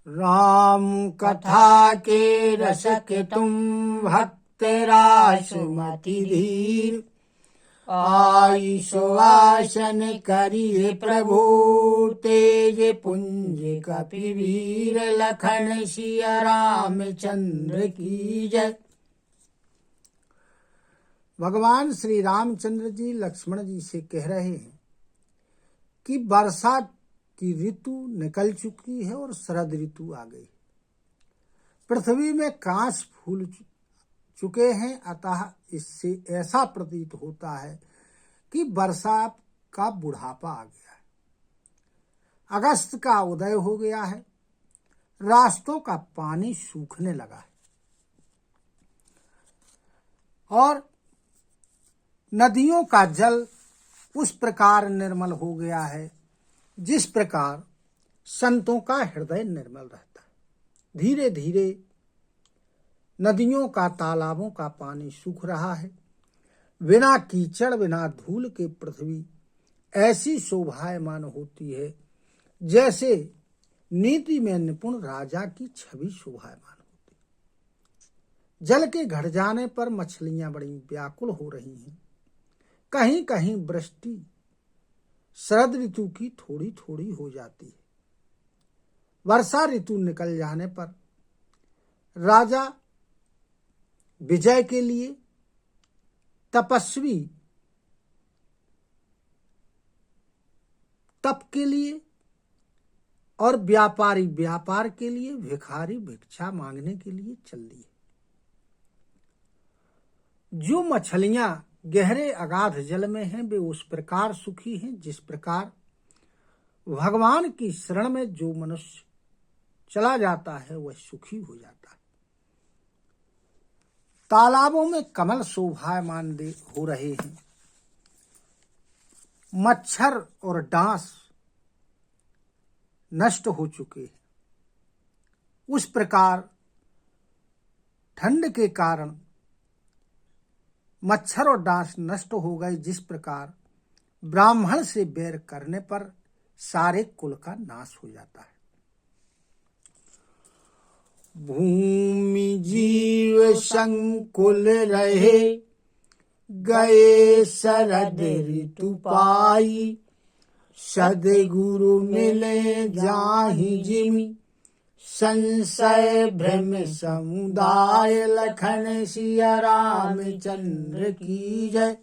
राम कथा के रस के तुम भक्त रासमति धीर, आई सुवासन करिए प्रभु तेज पुंज कपिवीर, लखन सिया रामचंद्र की जय। भगवान श्री रामचंद्र जी लक्ष्मण जी से कह रहे हैं कि वर्षा की ऋतु निकल चुकी है और शरद ऋतु आ गई। पृथ्वी में कांस फूल चुके हैं, अतः इससे ऐसा प्रतीत होता है कि वर्षा का बुढ़ापा आ गया है। अगस्त का उदय हो गया है, रास्तों का पानी सूखने लगा है और नदियों का जल उस प्रकार निर्मल हो गया है जिस प्रकार संतों का हृदय निर्मल रहता है। धीरे धीरे नदियों का, तालाबों का पानी सूख रहा है। बिना कीचड़, बिना धूल के पृथ्वी ऐसी शोभायमान होती है जैसे नीति में निपुण राजा की छवि शोभायमान होती है। जल के घट जाने पर मछलियां बड़ी व्याकुल हो रही हैं। कहीं कहीं वृष्टि शरद ऋतु की थोड़ी थोड़ी हो जाती है। वर्षा ऋतु निकल जाने पर राजा विजय के लिए, तपस्वी तप के लिए और व्यापारी व्यापार के लिए, भिखारी भिक्षा मांगने के लिए चल दिए। जो मछलियां गहरे अगाध जल में हैं वे उस प्रकार सुखी हैं जिस प्रकार भगवान की शरण में जो मनुष्य चला जाता है वह सुखी हो जाता है। तालाबों में कमल शोभायमान हो रहे हैं। मच्छर और डांस नष्ट हो चुके हैं। उस प्रकार ठंड के कारण मच्छर और डांस नष्ट हो गए जिस प्रकार ब्राह्मण से बैर करने पर सारे कुल का नाश हो जाता है। भूमि जीव संकुल रहे, गए शरद ऋतु पाई, सद्गुरु मिले जाहि जिमि, संशय भ्रम समुदाय, लखन सिया रामचंद्र की जय।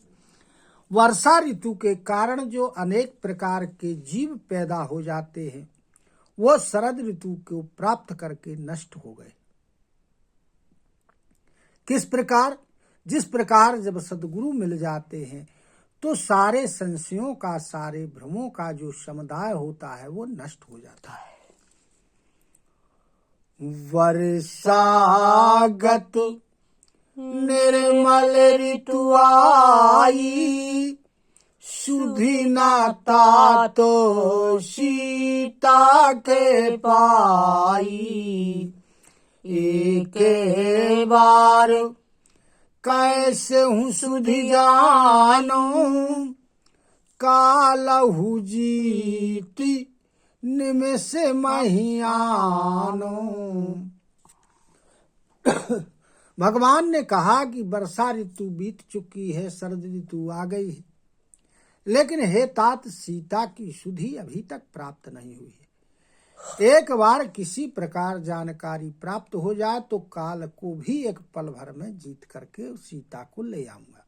वर्षा ऋतु के कारण जो अनेक प्रकार के जीव पैदा हो जाते हैं वो शरद ऋतु को प्राप्त करके नष्ट हो गए। किस प्रकार? जिस प्रकार जब सद्गुरु मिल जाते हैं तो सारे संशयों का, सारे भ्रमों का जो समुदाय होता है वो नष्ट हो जाता है। वर्षागत निर्मल ऋतु आई, सुधि नाता तो सीता के पाई, एक बार कैसे हूँ सुधि जानो, कालहु जीती निमिष महियानो। भगवान ने कहा कि वर्षा ऋतु बीत चुकी है, शरद ऋतु आ गई है, लेकिन हे तात, सीता की सुधि अभी तक प्राप्त नहीं हुई है। एक बार किसी प्रकार जानकारी प्राप्त हो जाए तो काल को भी एक पल भर में जीत करके सीता को ले आऊंगा।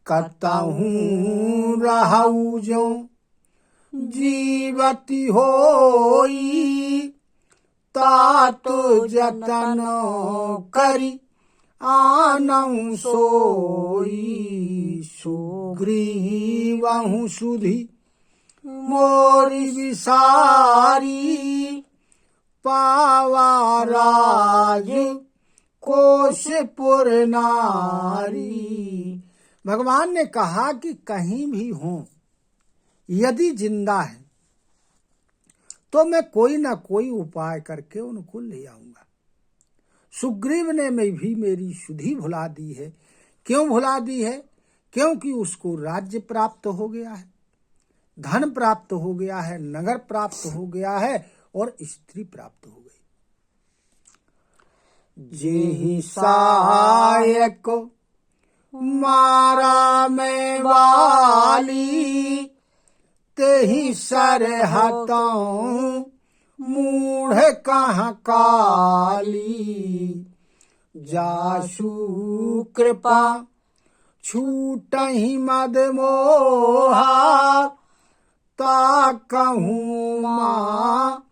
कतहूँ रहऊ जो जीवती होई, तातो जतन करी आनऊ सोई, सुग्रीवहु सुधि मोरी विसारी, पावा राज कोशपुर नारी। भगवान ने कहा कि कहीं भी हो, यदि जिंदा है तो मैं कोई ना कोई उपाय करके उनको ले आऊंगा। सुग्रीव ने भी मेरी सुधि भुला दी है। क्यों भुला दी है? क्योंकि उसको राज्य प्राप्त हो गया है। धन प्राप्त हो गया है, नगर प्राप्त हो गया है और स्त्री प्राप्त हो गई। जेहि सहायक मारा में वाली, तेहि सरहतों मूढ़ कहाँ काली। जासु कृपा छूटहि मद मोहा, ता कहूँ माँ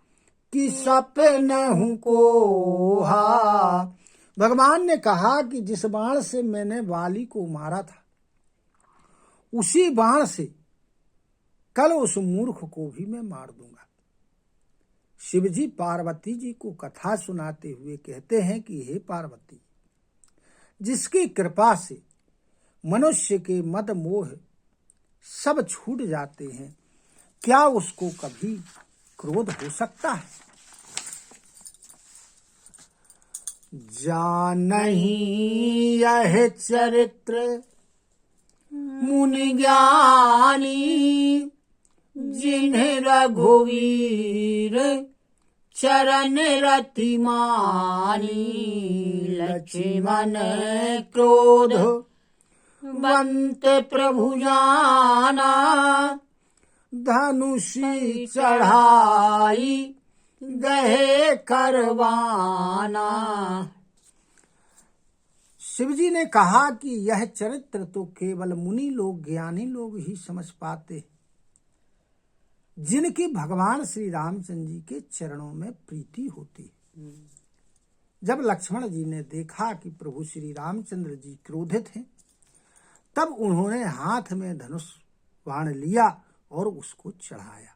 कि सपनहु कोहा। भगवान ने कहा कि जिस बाण से मैंने वाली को मारा था, उसी बाण से कल उस मूर्ख को भी मैं मार दूंगा। शिवजी पार्वती जी को कथा सुनाते हुए कहते हैं कि हे पार्वती, जिसकी कृपा से मनुष्य के मद मोह सब छूट जाते हैं, क्या उसको कभी क्रोध हो सकता है? जानहि यह चरित्र मुनि ज्ञानी, जिन्हें रघुवीर चरण रति मानी। लक्ष्मण क्रोध बंत प्रभु जाना, धनुषी चढ़ाई गहे करवाना। शिवजी ने कहा कि यह चरित्र तो केवल मुनि लोग, ज्ञानी लोग ही समझ पाते, जिनकी भगवान श्री रामचंद्र जी के चरणों में प्रीति होती। जब लक्ष्मण जी ने देखा कि प्रभु श्री रामचंद्र जी क्रोधित हैं, तब उन्होंने हाथ में धनुष बाण लिया और उसको चढ़ाया।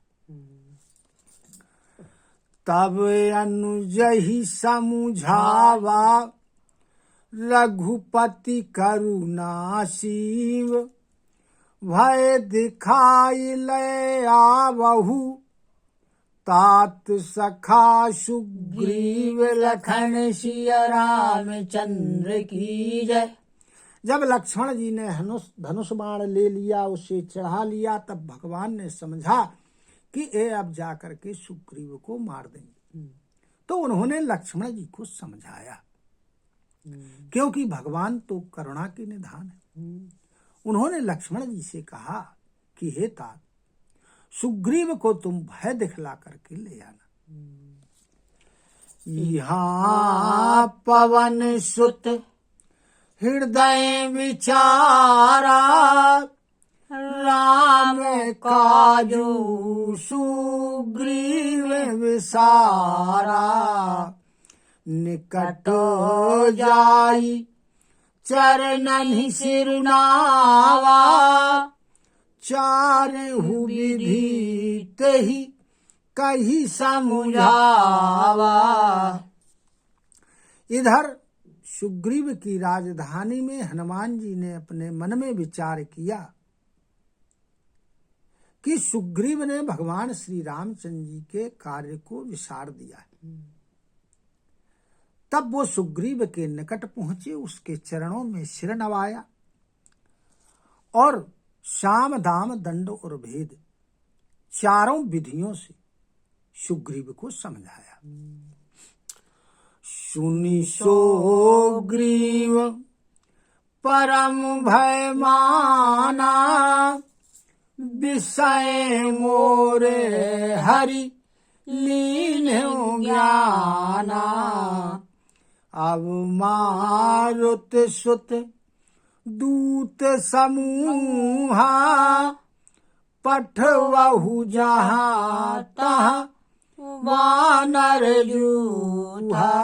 तब अनुजहि समुझावा, रघुपति करुणासीव। भय दिखाई ले आवहु, तात सखा सुग्रीव लखन सिया रामचंद्र की जय। जब लक्ष्मण जी ने धनुष बाण ले लिया, उसे चढ़ा लिया, तब भगवान ने समझा कि अब जा करके सुग्रीव को मार देंगे। तो उन्होंने लक्ष्मण जी को समझाया, क्योंकि भगवान तो करुणा के निधान है। उन्होंने लक्ष्मण जी से कहा कि हे तात, सुग्रीव को तुम भय दिखला करके ले आना। यहाँ पवन सुत हृदय विचारा, राम काजू सुग्रीव विसारा। निकट जाई चरणन सिरनावा, चारहु विधि तेहि कही समुझावा। इधर सुग्रीव की राजधानी में हनुमान जी ने अपने मन में विचार किया कि सुग्रीव ने भगवान श्री रामचंद्र जी के कार्य को विसार दिया है। तब वो सुग्रीव के निकट पहुंचे, उसके चरणों में सिर नवाया और साम दाम दंड और भेद चारों विधियों से सुग्रीव को समझाया। सुनि सुग्रीव परम भय माना, विषय मोरे हरि लीन्हु ज्ञाना। अब मारुत सुत दूत समूहा, पठवहु जहाँ तहाँ वानर जूहा।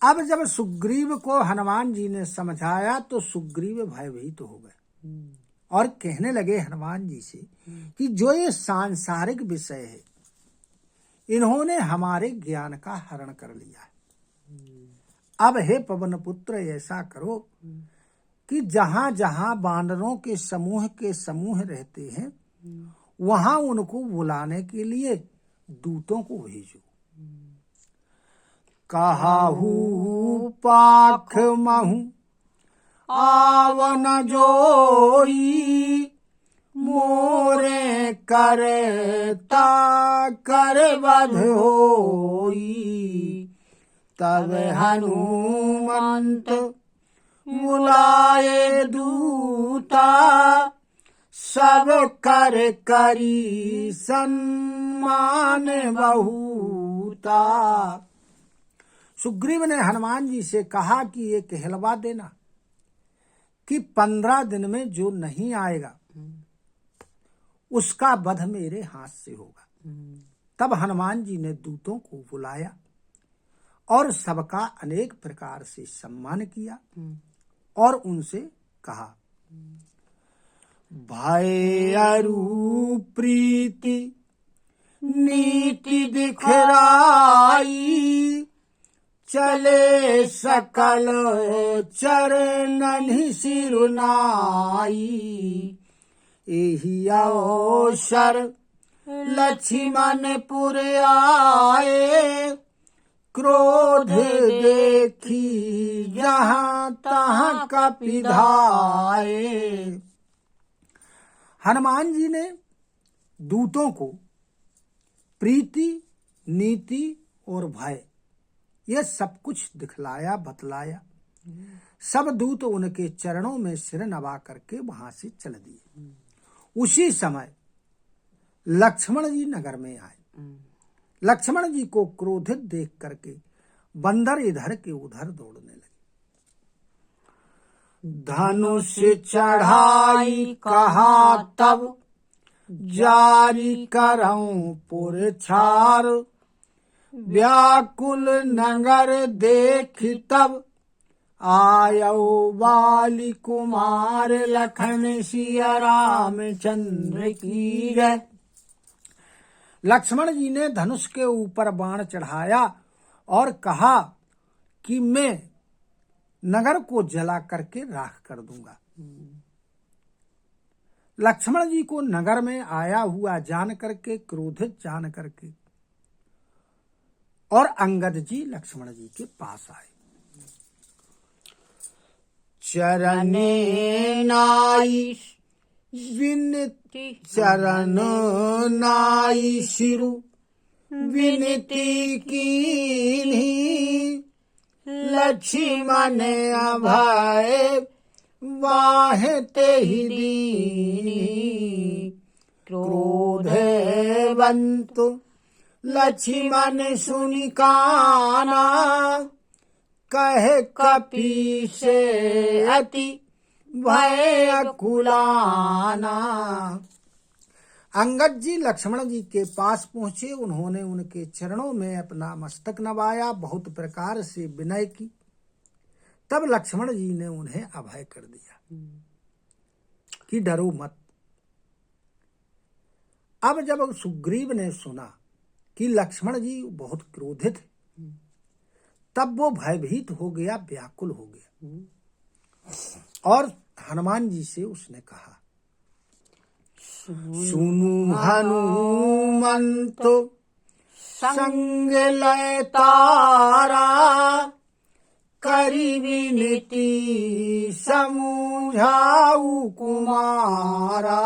अब जब सुग्रीव को हनुमान जी ने समझाया तो सुग्रीव भयभीत हो गए और कहने लगे हनुमान जी से कि जो ये सांसारिक विषय है, इन्होंने हमारे ज्ञान का हरण कर लिया है। अब हे पवन पुत्र, ऐसा करो कि जहां जहां वानरों के समूह रहते हैं, वहां उनको बुलाने के लिए दूतों को भेजो। काहू पाख महु आवन जोई, मोरे करता कर बध होई। तब हनुमंत बुलाए दूता, सब कर करी सम्मान बहुता। सुग्रीव ने हनुमान जी से कहा कि ये कहलवा देना कि 15 दिन में जो नहीं आएगा उसका वध मेरे हाथ से होगा। तब हनुमान जी ने दूतों को बुलाया और सबका अनेक प्रकार से सम्मान किया और उनसे कहा, भय अरु प्रीति नीति दिखराई, चले सकल चरणनि सिरुनाई। एहि अवसर लक्ष्मणपुर आए, क्रोध देखी जहाँ तहाँ कपिधाए। हनुमान जी ने दूतों को प्रीति, नीति और भय ये सब कुछ दिखलाया, बतलाया। सब दूत उनके चरणों में सिर नवा करके वहां से चल दिए। उसी समय लक्ष्मण जी नगर में आए। लक्ष्मण जी को क्रोधित देख करके बंदर इधर के उधर दौड़ने लगे। धनुष चढ़ाई कहा तब, जारी करऊं पुरछार। व्याकुल नगर देख तब, आयो बाली कुमार। लखन सिया रामचंद्र की जय। लक्ष्मण जी ने धनुष के ऊपर बाण चढ़ाया और कहा कि मैं नगर को जला करके राख कर दूंगा। लक्ष्मण जी को नगर में आया हुआ जान करके, क्रोधित जान करके, और अंगद जी लक्ष्मण जी के पास आए। चरणे नाई विनती, चरण नाई सिरु विनती कीन्ही। लक्ष्मण अभय वाहे तेहि दीनी। क्रोधवंत लक्ष्मण सुनि काना, कहे कपि से अति भय अकुलाना। अंगद जी लक्ष्मण जी के पास पहुंचे। उन्होंने उनके चरणों में अपना मस्तक नवाया, बहुत प्रकार से विनय की। तब लक्ष्मण जी ने उन्हें अभय कर दिया कि डरो मत। अब जब सुग्रीव ने सुना कि लक्ष्मण जी बहुत क्रोधित है, तब वो भयभीत हो गया, व्याकुल हो गया और हनुमान जी से उसने कहा, सुनु हनुमंत संग लय तारा। करी विनती समझाऊ कुमारा।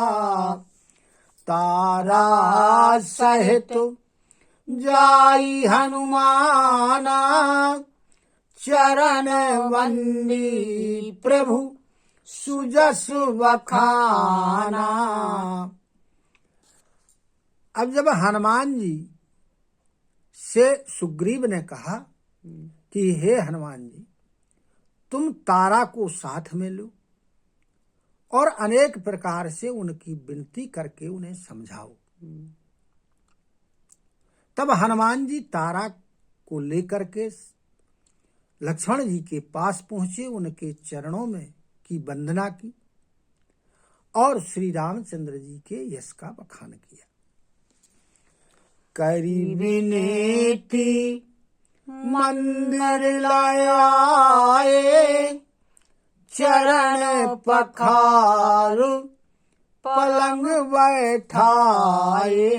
तारा सहित जाई हनुमाना। चरण वंदी प्रभु सुजस बखाना। अब जब हनुमान जी से सुग्रीव ने कहा कि हे हनुमान जी, तुम तारा को साथ में लो और अनेक प्रकार से उनकी विनती करके उन्हें समझाओ। तब हनुमान जी तारा को लेकर के लक्ष्मण जी के पास पहुंचे, उनके चरणों में की वंदना की और श्री रामचंद्र जी के यश का बखान किया। करी विनती मंदिर लाए। चरण पखार पलंग बैठाए।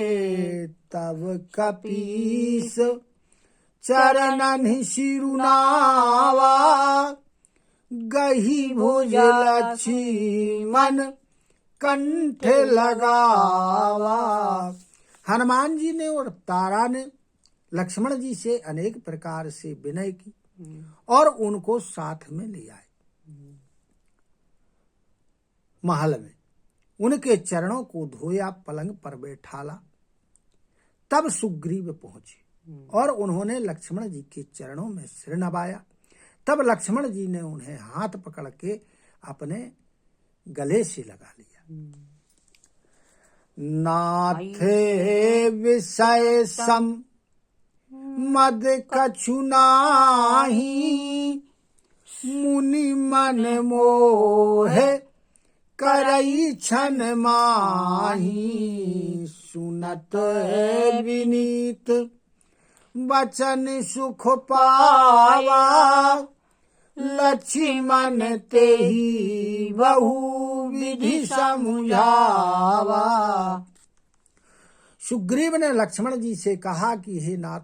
तब कपीस चरणन सिरुनावा। गही भुज लक्ष्मण कंठ लगावा। हनुमान जी ने और तारा ने लक्ष्मण जी से अनेक प्रकार से विनय की और उनको साथ में ले आए। महल में उनके चरणों को धोया, पलंग पर बैठाला। तब सुग्रीव पहुंचे और उन्होंने लक्ष्मण जी के चरणों में सिर नवाया। तब लक्ष्मण जी ने उन्हें हाथ पकड़ के अपने गले से लगा लिया। नाथे विषय सम मद कछु नाही, मुनि मन मोहे करई छन माही। सुनत विनीत बचन सुख पावा, लक्ष्मण तेहि बहु विधि समझावा। सुग्रीव ने लक्ष्मण जी से कहा कि हे नाथ,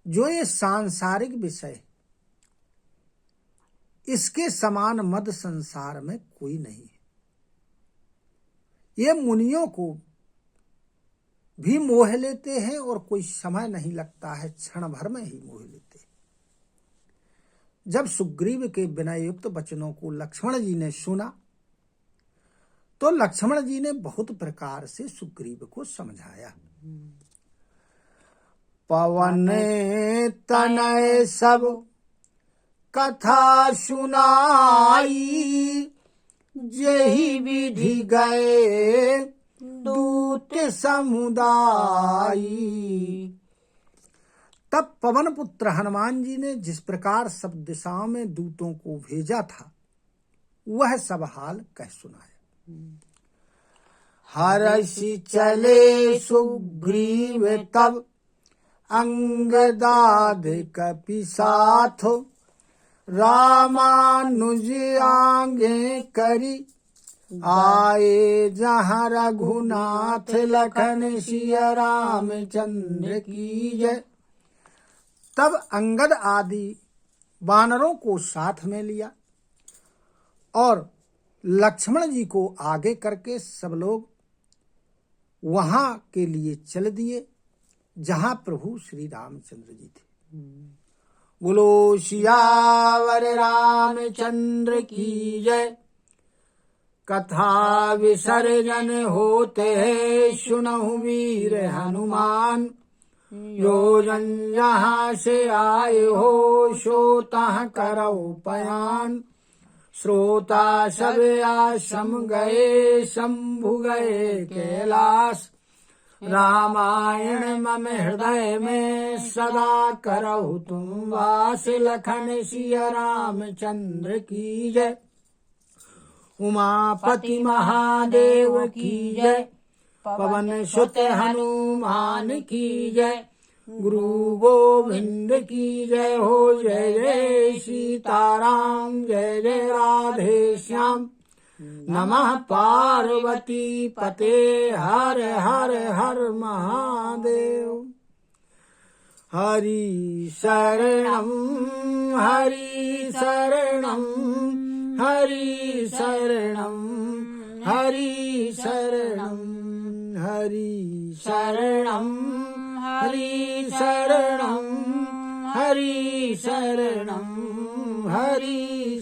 जो ये सांसारिक विषय, इसके समान मद संसार में कोई नहीं है। ये मुनियों को भी मोह लेते हैं और कोई समय नहीं लगता है, क्षण भर में ही मोह लेते हैं। जब सुग्रीव के विनययुक्त वचनों को लक्ष्मण जी ने सुना तो लक्ष्मण जी ने बहुत प्रकार से सुग्रीव को समझाया। पवन तनय सब कथा सुनाई, जेहि विधि गए दूत समुदाई। तब पवन पुत्र हनुमान जी ने जिस प्रकार सब दिशाओं में दूतों को भेजा था, वह सब हाल कह सुनाया। हर्षि चले सुग्रीव तब, अंगदाद कपि साथ। रामानुज आगे करी, आए जहाँ रघुनाथ। लखन सिया रामचंद्र की जय। तब अंगद आदि वानरों को साथ में लिया और लक्ष्मण जी को आगे करके सब लोग वहां के लिए चल दिए जहां प्रभु श्री रामचंद्र जी थे। बोलो सियावर रामचंद्र की जय। कथा विसर्जन होते सुनहु वीर हनुमान। योजन जहाँ से आए हो, सो तहाँ करौ पयान। श्रोता सब आश्रम गए, शंभु गए कैलाश। रामायण मम हृदय में सदा करहु तुम वास। लखन सिया रामचंद्र की जय। उमापति महादेव की जय। पवन सुत हनुमान की जय। गुरु गोविंद की जय हो। जय जय सीताराम, जय जय राधे श्याम। नमः पार्वती पते, हर हर हर महादेव। हरि शरणम हरि शरणम, हरि शरणम हरि शरणम, हरि शरणम हरि शरणम, हरि शरणम।